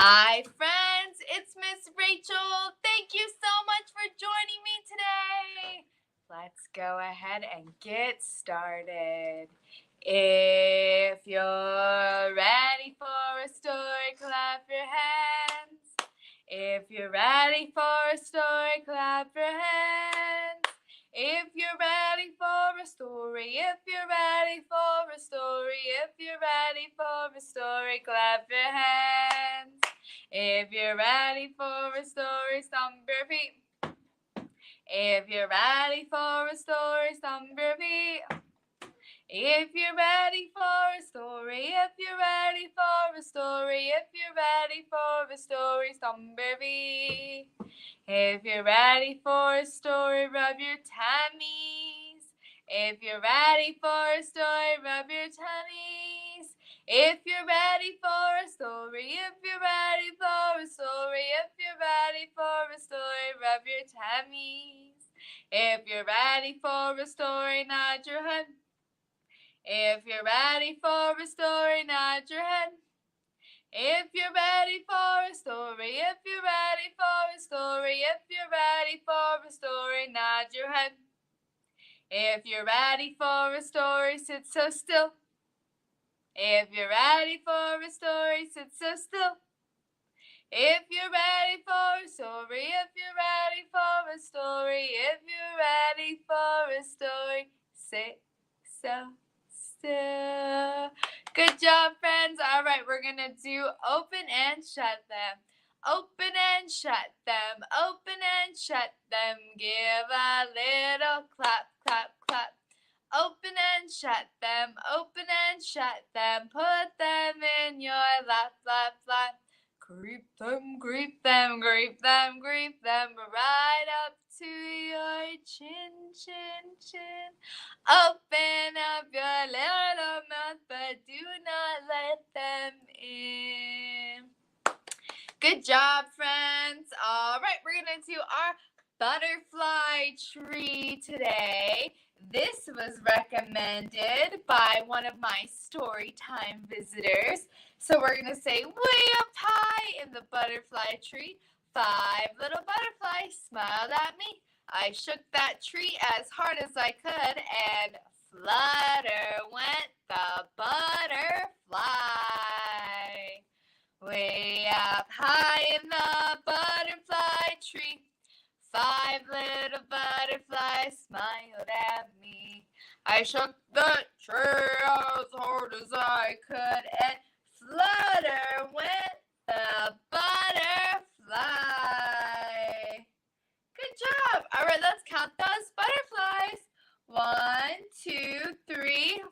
Hi, friends. It's Miss Rachel. Thank you so much for joining me today. Let's go ahead and get started. If you're ready for a story, clap your hands. If you're ready for a story, clap your hands. If you're ready for a story, if you're ready for a story, if you're ready for a story, clap your hands. If you're ready for a story, stomp your feet. If you're ready for a story, stomp your feet. If you're ready for a story, if you're ready for a story, if you're ready for a story, stomp your feet. If you're ready for a story, rub your tummies. If you're ready for a story, rub your tummies. If you're ready for a story, if you're ready for a story, if you're ready for a story, rub your tummies. If you're ready for a story, nod your head. If you're ready for a story, nod your head. If you're ready for a story, if you're ready for a story, if you're ready for a story, nod your head. If you're ready for a story, sit so still. If you're ready for a story, sit so still. If you're ready for a story, if you're ready for a story, if you're ready for a story, sit so still. Good job, friends. All right, we're going to do open and shut them. Open and shut them. Open and shut them. Give a little clap, clap, clap. Open and shut them. Open and shut them. Put them in your lap, lap, lap. Creep them, creep them, creep them, creep them right up to your chin, chin, chin. Open up your little mouth, but do not let them in. Good job, friends. All right, we're going to do our butterfly tree today. This was recommended by one of my Storytime visitors. So we're going to say, way up high in the butterfly tree, 5 little butterflies smiled at me. I shook that tree as hard as I could, and flutter went the butterfly. Way up high in the butterfly tree, 5 little butterflies smiled at me. I shook the tree as hard as I could, and flutter went the butterfly. Good job. All right, let's count those butterflies. 1, 2, 3,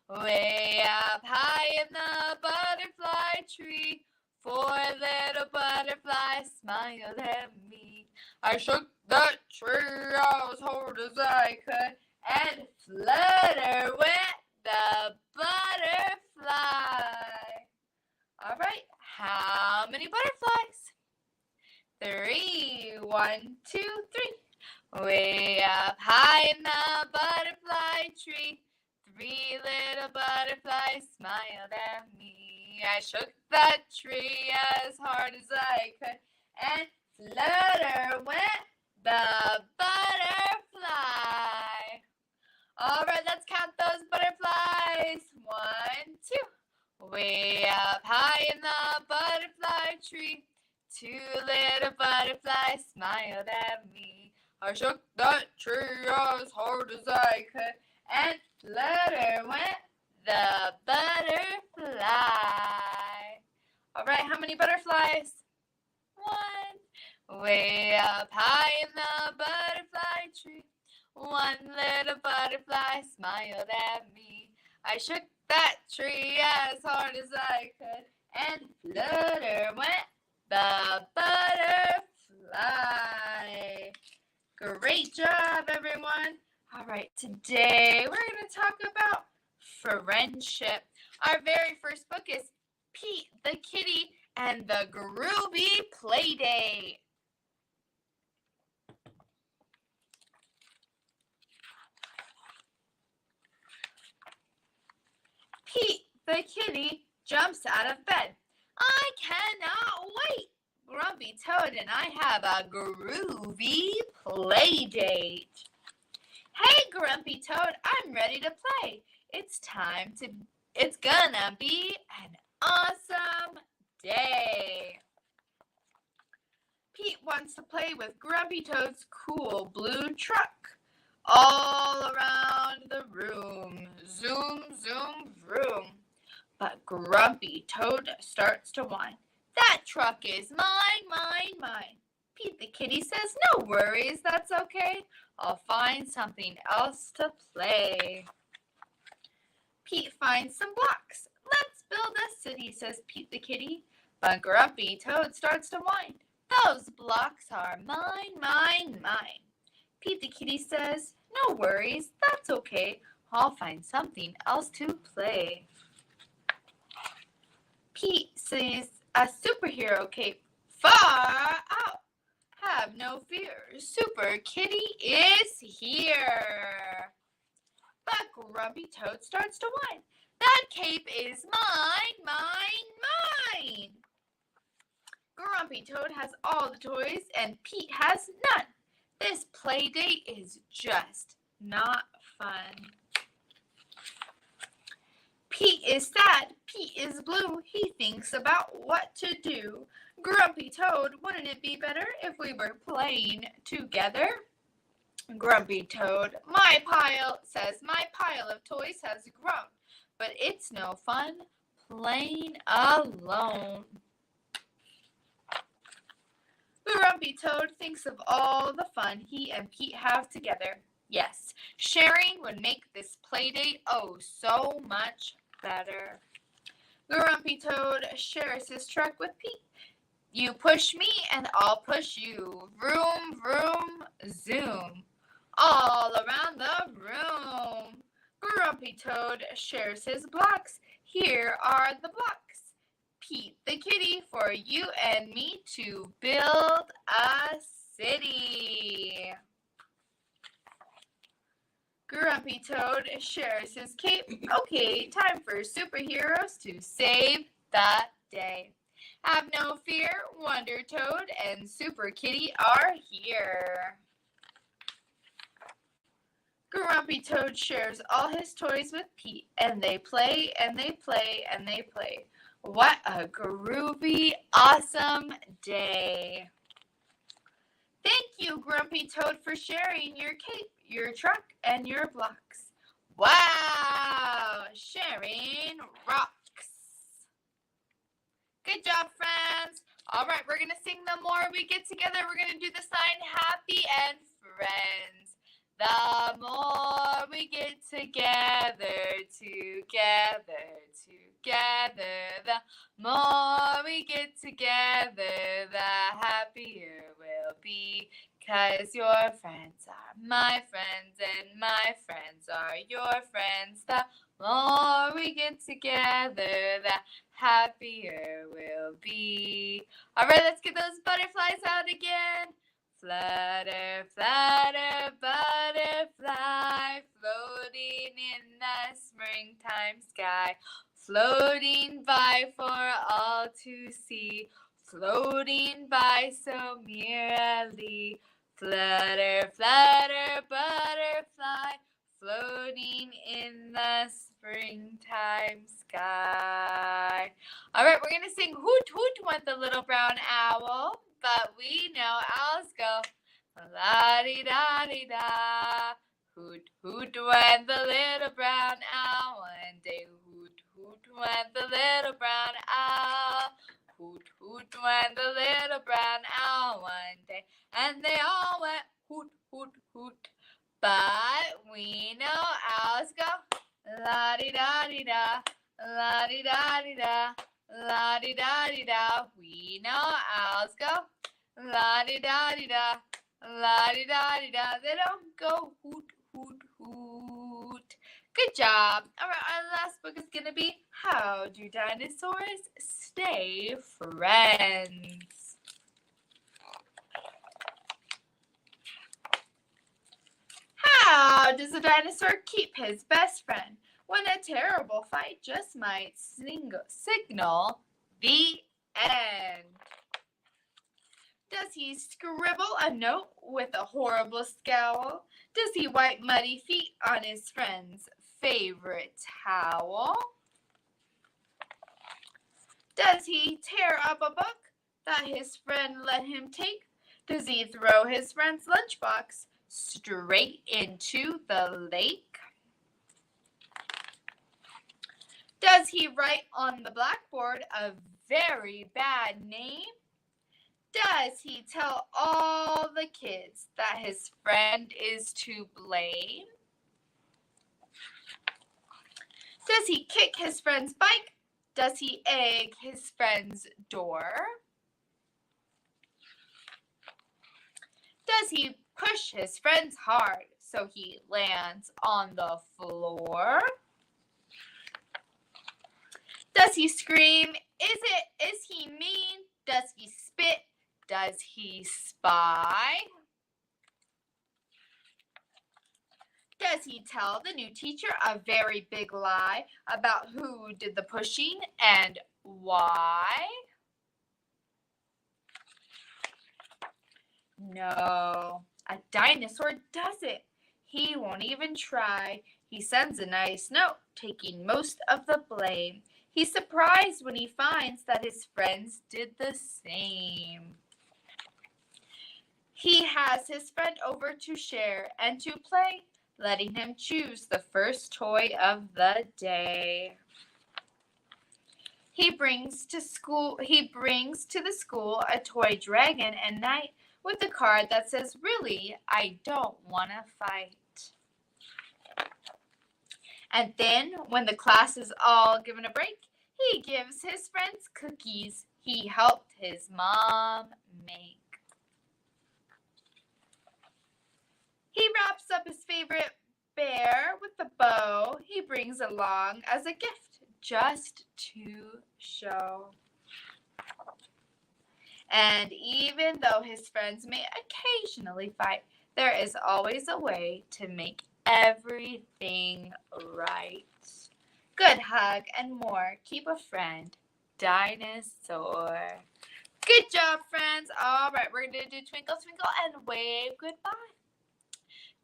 4. Way up high in the butterfly tree, 4 little butterflies smiled at me. I shook that tree as hard as I could, and flutter went the butterfly. All right, how many butterflies? 3. 1, 2, 3. Way up high in the butterfly tree, 3 little butterflies smiled at me. I shook that tree as hard as I could, and flutter went the butterfly. All right, let's count those butterflies. 1, 2. Way up high in the butterfly tree, 2 little butterflies smiled at me. I shook that tree as hard as I could, and flutter went the butterfly. All right, how many butterflies? 1. Way up high in the butterfly tree, 1 little butterfly smiled at me. I shook that tree as hard as I could, and flutter went the butterfly. Great job, everyone. All right, today we're going to talk about friendship. Our very first book is Pete the Kitty and the Groovy Playdate. Pete the kitty jumps out of bed. I cannot wait. Grumpy Toad and I have a groovy play date. Hey, Grumpy Toad, I'm ready to play. It's gonna be an awesome day. Pete wants to play with Grumpy Toad's cool blue truck. All around the room, zoom, zoom, vroom. But Grumpy Toad starts to whine. That truck is mine, mine, mine. Pete the kitty says, no worries, that's okay. I'll find something else to play. Pete finds some blocks. Let's build a city, says Pete the kitty. But Grumpy Toad starts to whine. Those blocks are mine, mine, mine. Pete the kitty says, no worries, that's okay. I'll find something else to play. Pete sees a superhero cape far out. Have no fear, Super Kitty is here. But Grumpy Toad starts to whine. That cape is mine, mine, mine. Grumpy Toad has all the toys and Pete has none. This play date is just not fun. Pete is sad, Pete is blue, he thinks about what to do. Grumpy Toad, wouldn't it be better if we were playing together? Grumpy Toad, my pile of toys has grown, but it's no fun playing alone. Grumpy Toad thinks of all the fun he and Pete have together. Yes, sharing would make this playdate oh so much better. Grumpy Toad shares his truck with Pete. You push me and I'll push you. Vroom, vroom, zoom. All around the room. Grumpy Toad shares his blocks. Here are the blocks. Pete the kitty for you and me to build a city. Grumpy Toad shares his cape. Okay, time for superheroes to save the day. Have no fear, Wonder Toad and Super Kitty are here. Grumpy Toad shares all his toys with Pete, and they play, and they play, and they play. What a groovy, awesome day. Thank you, Grumpy Toad, for sharing your cape, your truck, and your blocks. Wow, sharing rocks. Good job, friends. All right, we're going to sing the more we get together. We're going to do the sign happy and friends. The more we get together, the more we get together, the happier we'll be. 'Cause your friends are my friends and my friends are your friends. The more we get together, the happier we'll be. All right, let's get those butterflies out again. Flutter, flutter, butterfly, floating in the springtime sky, floating by for all to see, floating by so merrily. Flutter, flutter, butterfly, floating in the springtime sky. All right, we're going to sing Hoot Hoot went the little brown owl, but we know owls go la-di-da-di-da. Hoot Hoot went the little brown owl one day. Hoot Hoot went the little brown owl. Hoot Hoot went the little brown owl one day. And they all went hoot, hoot, hoot. But we know owls go la-di-da-di-da, la-di-da-di-da, la-di-da-di-da. We know owls go la-di-da-di-da, la-di-da-di-da. They don't go hoot, hoot, hoot. Good job. All right, our last book is going to be How Do Dinosaurs Stay Friends? How does a dinosaur keep his best friend when a terrible fight just might signal The end. Does he scribble a note with a horrible scowl? Does he wipe muddy feet on his friend's favorite towel? Does he tear up a book that his friend let him take? Does he throw his friend's lunchbox straight into the lake? Does he write on the blackboard a very bad name? Does he tell all the kids that his friend is to blame? Does he kick his friend's bike? Does he egg his friend's door? Does he push his friend hard so he lands on the floor? Does he scream, is he mean? Does he spit? Does he spy? Does he tell the new teacher a very big lie about who did the pushing and why? No, a dinosaur doesn't. He won't even try. He sends a nice note, taking most of the blame. He's surprised when he finds that his friends did the same. He has his friend over to share and to play, letting him choose the first toy of the day. He brings to the school a toy dragon and knight with a card that says, "Really, I don't want to fight." And then, when the class is all given a break, he gives his friends cookies he helped his mom make. He wraps up his favorite bear with a bow he brings along as a gift just to show. And even though his friends may occasionally fight, there is always a way to make everything right. Good hug and more. Keep a friend. Dinosaur. Good job, friends. All right, we're going to do Twinkle, Twinkle, and wave goodbye.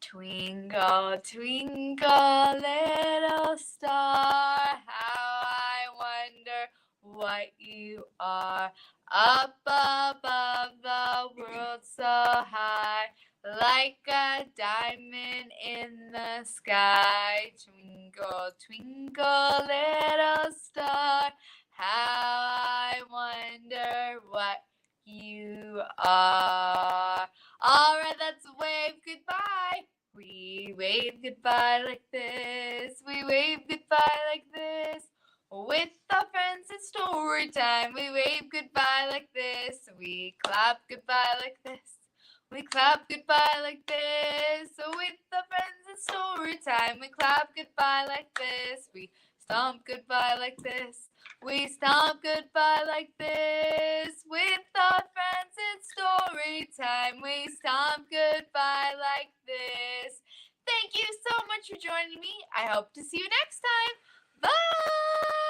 Twinkle, twinkle, little star, how I wonder what you are. Up above the world so high, like a diamond in the sky. Twinkle, twinkle, little star, how I wonder what you are. All right, let's wave goodbye. We wave goodbye like this. We wave goodbye like this. With our friends, it's story time. We wave goodbye like this. We clap goodbye like this. We clap goodbye like this. With our friends, it's story time. We clap goodbye like this. We stomp goodbye like this. We stomp goodbye like this. With our friends, it's story time. We stomp goodbye like this. Thank you so much for joining me. I hope to see you next time. Bye!